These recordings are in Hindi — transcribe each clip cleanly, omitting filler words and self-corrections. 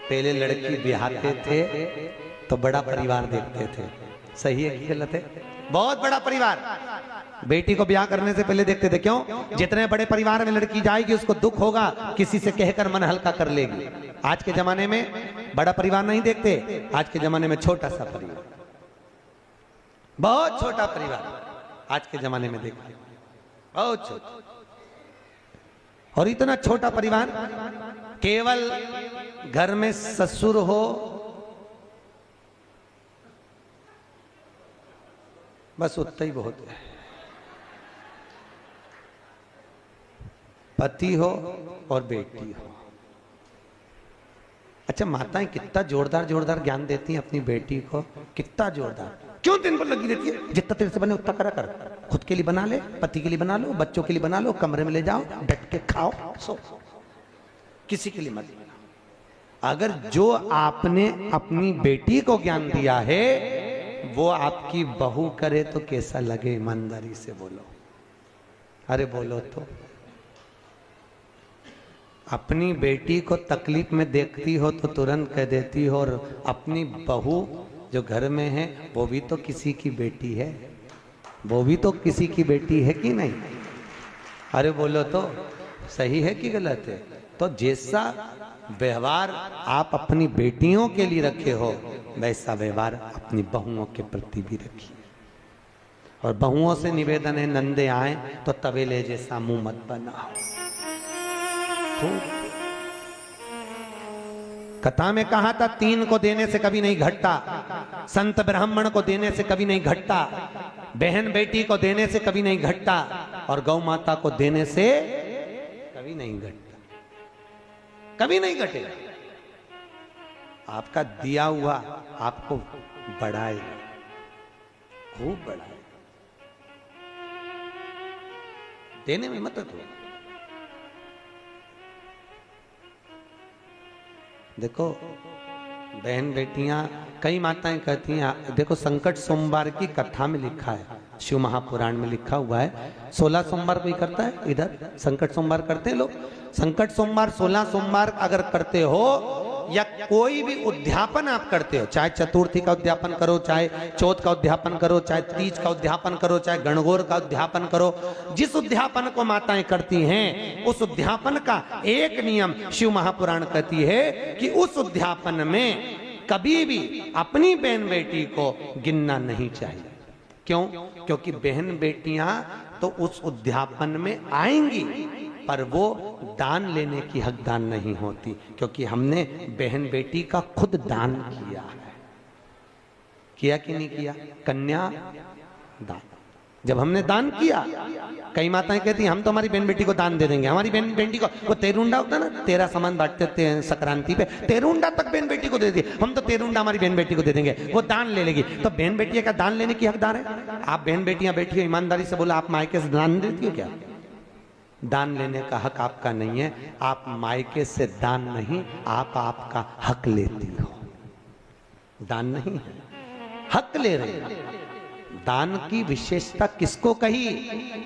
पहले लड़की ब्याहते थे तो बड़ा परिवार देखते थे। सही है कि गलत है? बहुत बड़ा परिवार बेटी को ब्याह करने से पहले देखते थे। क्यों? जितने बड़े परिवार में लड़की जाएगी उसको दुख होगा, किसी से कहकर मन हल्का कर लेगी। आज के जमाने में बड़ा परिवार नहीं देखते, आज के जमाने में छोटा सा परिवार, बहुत छोटा परिवार आज के जमाने में देखते, बहुत छोटा। और इतना छोटा परिवार, केवल घर में ससुर हो, बस उतना ही बहुत है। पति हो और बेटी हो। अच्छा, माताएं कितना जोरदार जोरदार ज्ञान देती हैं अपनी बेटी को, कितना जोरदार। क्यों दिन भर लगी रहती है? जितना तेरे से बने उतना करा कर। खुद के लिए बना ले, पति के लिए बना लो, बच्चों के लिए बना लो, कमरे में ले जाओ, डट के खाओ, सो, किसी के लिए मत बनाओ। अगर जो आपने अपनी बेटी को ज्ञान दिया है वो आपकी बहू करे तो कैसा लगे? ईमानदारी से बोलो, अरे बोलो तो। अपनी बेटी को तकलीफ में देखती हो तो तुरंत कह देती हो, और अपनी बहू जो घर में है वो भी तो किसी की बेटी है, वो भी तो किसी की बेटी है कि नहीं? अरे बोलो तो, सही है कि गलत है? तो जैसा व्यवहार आप अपनी बेटियों के लिए रखे हो वैसा व्यवहार अपनी बहुओं के प्रति भी रखिए। और बहुओं से निवेदन है, नंदे आए तो तवेले जैसा मुंह मत बनाओ। कथा में कहा था, तीन को देने से कभी नहीं घटता, संत ब्राह्मण को देने से कभी नहीं घटता, बहन बेटी को देने से कभी नहीं घटता, और गौ माता को देने से कभी नहीं घटता, कभी नहीं घटेगा। आपका दिया हुआ आपको बढ़ाएगा, खूब बढ़ाएगा। देने में मत हो। देखो बहन बेटियां, कई माताएं कहती हैं, देखो संकट सोमवार की कथा में लिखा है, शिव महापुराण में लिखा हुआ है, 16 सोमवार कोई करता है इधर? संकट सोमवार करते हैं लोग? संकट सोमवार 16 सोमवार अगर करते हो, या कोई भी उद्यापन आप करते हो, चाहे चतुर्थी का उद्यापन करो, चाहे चौथ का उद्यापन करो, चाहे तीज का उद्यापन करो, चाहे गणगौर का उद्यापन करो, जिस उद्यापन को माताएं करती हैं उस उद्यापन का एक नियम शिव महापुराण कहती है कि उस उद्यापन में कभी भी अपनी बहन बेटी को गिनना नहीं चाहिए। क्यों? क्योंकि बहन बेटियां तो उस उद्यापन में आएंगी पर वो दान लेने की हकदार नहीं होती, क्योंकि हमने बहन बेटी का खुद दान किया है। किया कि नहीं किया? कन्या दान। जब हमने दान किया, कई माताएं कहती हैं हम तो हमारी बहन बेटी को दान दे देंगे, हमारी बहन बेटी को, वो तेरुंडा होता है ना, 13 सामान बांटते हैं संक्रांति पे, तेरुंडा तक बहन बेटी को दे दिए, हम तो तेरुंडा हमारी बहन बेटी को दे देंगे, वो दान ले लेगी। तो बहन बेटियां क्या दान लेने की हकदार है? आप बहन बेटियां बैठी हो, ईमानदारी से बोला, आप मायके से दान देती हो क्या? दान लेने का हक आपका नहीं है। आप मायके से दान नहीं, आप आपका हक लेती हो, दान नहीं है, हक ले रहे हो। दान की विशेषता किसको कही?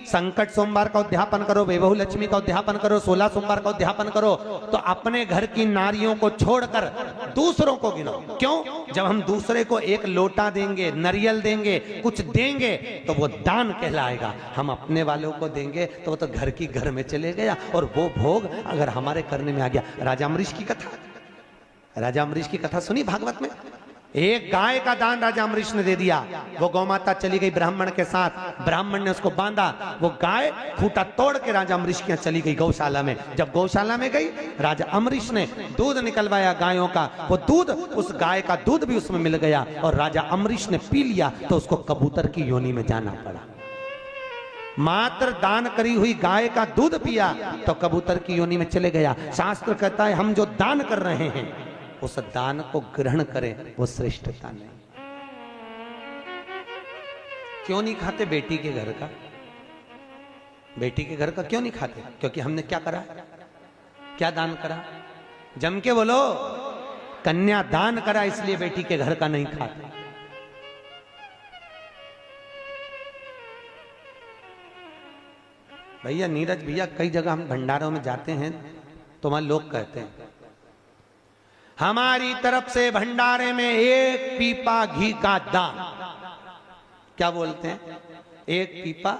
संकट सोमवार का उद्यापन करो, वैभव लक्ष्मी का उद्यापन करो, 16 सोमवार का उद्यापन करो, तो अपने घर की नारियों को छोड़कर दूसरों को गिनो। क्यों? जब हम दूसरे को एक लोटा देंगे, नारियल देंगे, कुछ देंगे तो वो दान कहलाएगा। हम अपने वालों को देंगे तो वो तो घर की घर में चले गया, और वो भोग अगर हमारे करने में आ गया। राजा अम्बरीश की कथा, राजा अम्बरीश की कथा सुनी भागवत में? एक गाय का दान राजा अम्बरीश ने दे दिया। वो गौ माता चली गई ब्राह्मण के साथ, ब्राह्मण ने उसको बांधा, वो गाय खूंटा तोड़ के राजा अम्बरीश के यहाँ चली गई गौशाला में। जब गौशाला में गई, राजा अम्बरीश ने दूध निकलवाया गायों का, वो दूध, उस गाय का दूध भी उसमें मिल गया, और राजा अम्बरीश ने पी लिया तो उसको कबूतर की योनि में जाना पड़ा। मात्र दान करी हुई गाय का दूध पिया तो कबूतर की योनि में चले गया। शास्त्र कहता है हम जो दान कर रहे हैं उस दान को ग्रहण करें, वो श्रेष्ठता नहीं। क्यों नहीं खाते बेटी के घर का? बेटी के घर का क्यों नहीं खाते? क्योंकि हमने क्या करा? क्या दान करा? जम के बोलो, कन्या दान करा, इसलिए बेटी के घर का नहीं खाते। भैया नीरज भैया, कई जगह हम भंडारों में जाते हैं तो वहां लोग कहते हैं हमारी तरफ से भंडारे में 1 पीपा घी का दान। क्या बोलते हैं? 1 पीपा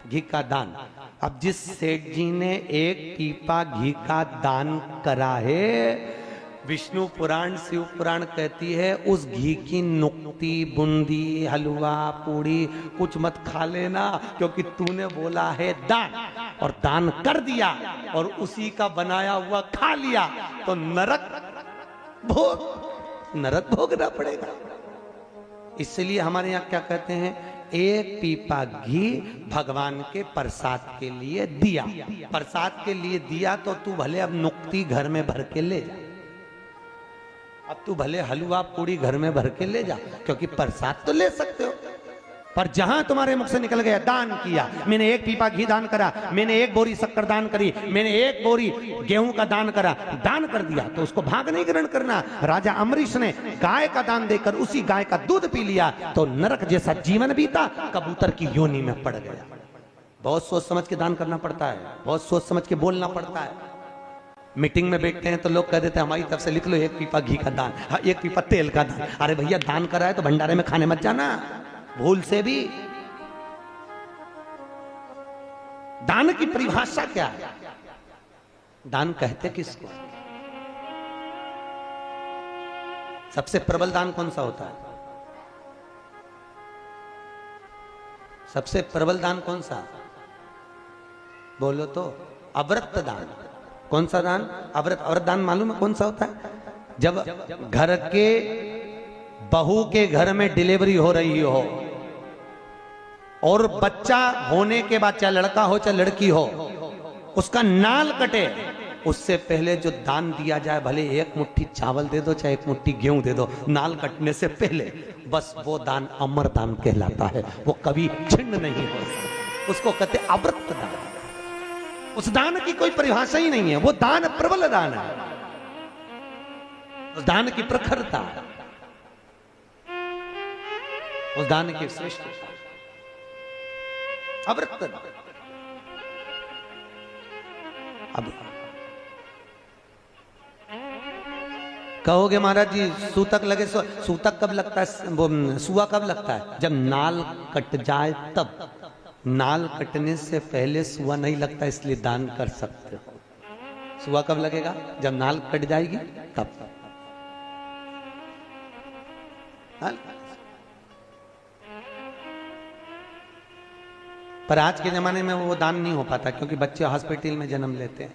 घी का दान। अब जिस सेठ जी ने 1 पीपा घी का दान करा है, विष्णु पुराण शिव पुराण कहती है उस घी की नुक्ती, बूंदी, हलवा, पूड़ी कुछ मत खा लेना, क्योंकि तूने बोला है दान और दान कर दिया और उसी का बनाया हुआ खा लिया तो नरक भोगना पड़ेगा। इसलिए हमारे यहाँ क्या कहते हैं, 1 पीपा घी भगवान के प्रसाद के लिए दिया। प्रसाद के लिए दिया तो तू भले अब नुक्ती घर में भर के ले जा, अब तू भले हलवा पूड़ी घर में भर के ले जा, क्योंकि प्रसाद तो ले सकते हो। पर जहां तुम्हारे मुख से निकल गया दान किया, मैंने 1 पीपा घी दान करा, मैंने 1 बोरी शक्कर दान करी, मैंने 1 बोरी गेहूं का दान करा, दान कर दिया तो उसको भाग नहीं ग्रहण करना। राजा अम्बरीश ने गाय का दान देकर उसी गाय का दूध पी लिया तो नरक जैसा जीवन बीता, कबूतर की योनि में पड़ गया। बहुत सोच समझ के दान करना पड़ता है, बहुत सोच समझ के बोलना पड़ता है। मीटिंग में बैठते हैं तो लोग कह देते हैं हमारी तरफ से लिख लो 1 पीपा घी का दान, 1 पीपा तेल का दान। अरे भैया दान करा है तो भंडारे में खाने मत जाना भूल से भी। दान की परिभाषा क्या है? दान कहते किसको? सबसे प्रबल दान कौन सा होता है? सबसे प्रबल दान कौन सा? बोलो तो। अव्रत दान। कौन सा दान? अव्रत दान मालूम है कौन सा होता है? जब घर के बहू के घर में डिलीवरी हो रही हो और बच्चा होने के बाद, चाहे लड़का हो चाहे लड़की हो, उसका नाल कटे उससे पहले जो दान दिया जाए, भले 1 मुट्ठी चावल दे दो चाहे 1 मुट्ठी गेहूं दे दो, नाल कटने से पहले, बस वो दान अमर दान कहलाता है, वो कभी छिन्न नहीं हो। उसको कहते अव्रत दान। उस दान की कोई परिभाषा ही नहीं है, वो दान प्रबल दान है, उस दान की प्रखरता, उस दान की श्रेष्ठता। अव्रत दान। अब कहोगे महाराज जी सूतक लगे, सूतक कब लगता है, सुआ कब लगता है? जब नाल कट जाए तब। नाल कटने से पहले सुआ नहीं लगता, इसलिए दान कर सकते हो। सुआ कब लगेगा? जब नाल कट जाएगी तब। पर आज के जमाने में वो दान नहीं हो पाता, क्योंकि बच्चे हॉस्पिटल में जन्म लेते हैं।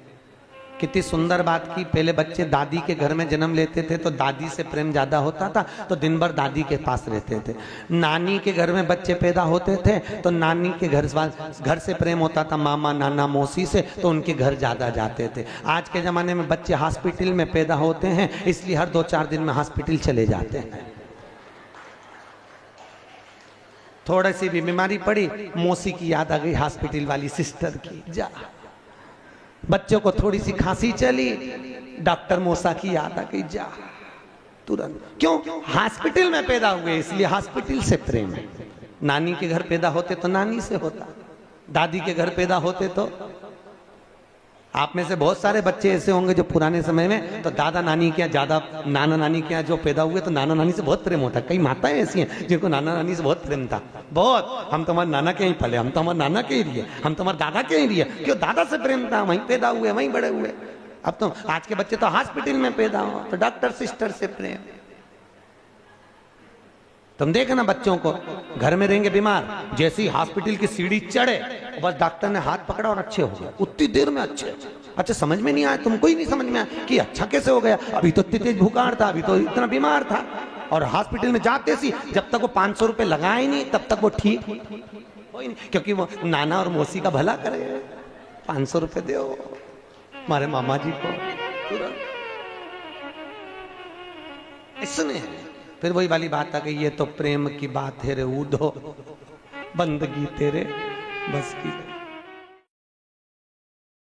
कितनी सुंदर बात की, पहले बच्चे दादी के घर में जन्म लेते थे तो दादी से प्रेम ज्यादा होता था, तो दिन भर दादी के पास रहते थे। नानी के घर में बच्चे पैदा होते थे तो नानी के घर से प्रेम होता था, मामा नाना मौसी से, तो उनके घर ज्यादा जाते थे। आज के जमाने में बच्चे हॉस्पिटल में पैदा होते हैं, इसलिए हर 2-4 दिन में हॉस्पिटल चले जाते हैं। थोड़ी सी भी बीमारी पड़ी, मौसी की याद आ गई, हॉस्पिटल वाली सिस्टर की, जा। बच्चों को थोड़ी सी खांसी चली, डॉक्टर मौसा की याद आ गई, जा तुरंत। क्यों? हॉस्पिटल में पैदा हुए, इसलिए हॉस्पिटल से प्रेम है। नानी के घर पैदा होते तो नानी से होता, दादी के घर पैदा होते तो। आप में से बहुत सारे बच्चे ऐसे होंगे जो पुराने समय में तो दादा नानी के यहाँ ज्यादा, नाना नानी के यहाँ जो पैदा हुए तो नाना नानी से बहुत प्रेम होता है। कई माताएं ऐसी हैं जिनको नाना नानी से बहुत प्रेम था, बहुत। हम तो हमारे नाना के ही पले, हम तो हमारे नाना के ही लिए, हम तो हमारे दादा के ही लिए। क्यों? दादा से प्रेम था, वहीं पैदा हुए, वहीं बड़े हुए। अब तो आज के बच्चे तो हॉस्पिटल में पैदा हो तो डॉक्टर सिस्टर से प्रेम। तुम देखना बच्चों को, घर में रहेंगे बीमार, जैसे ही हॉस्पिटल की सीढ़ी चढ़े बस डॉक्टर ने हाथ पकड़ा और अच्छे हो गए, उतनी देर में अच्छे। अच्छा समझ में नहीं आया, तुमको ही नहीं समझ में आया कि अच्छा कैसे हो गया, अभी तो इतनी तेज बुखार था, अभी तो इतना बीमार था। और हॉस्पिटल में जाते सी जब तक वो 500 रुपए लगाए नहीं तब तक वो ठीक हो ही नहीं, क्योंकि वो नाना और मौसी का भला करे। 500 रुपए दो हमारे मामा जी को तुरंत। इसने फिर वही वाली बात आ गई, ये तो प्रेम की बात है रे, ऊधो बंदगी तेरे बस की।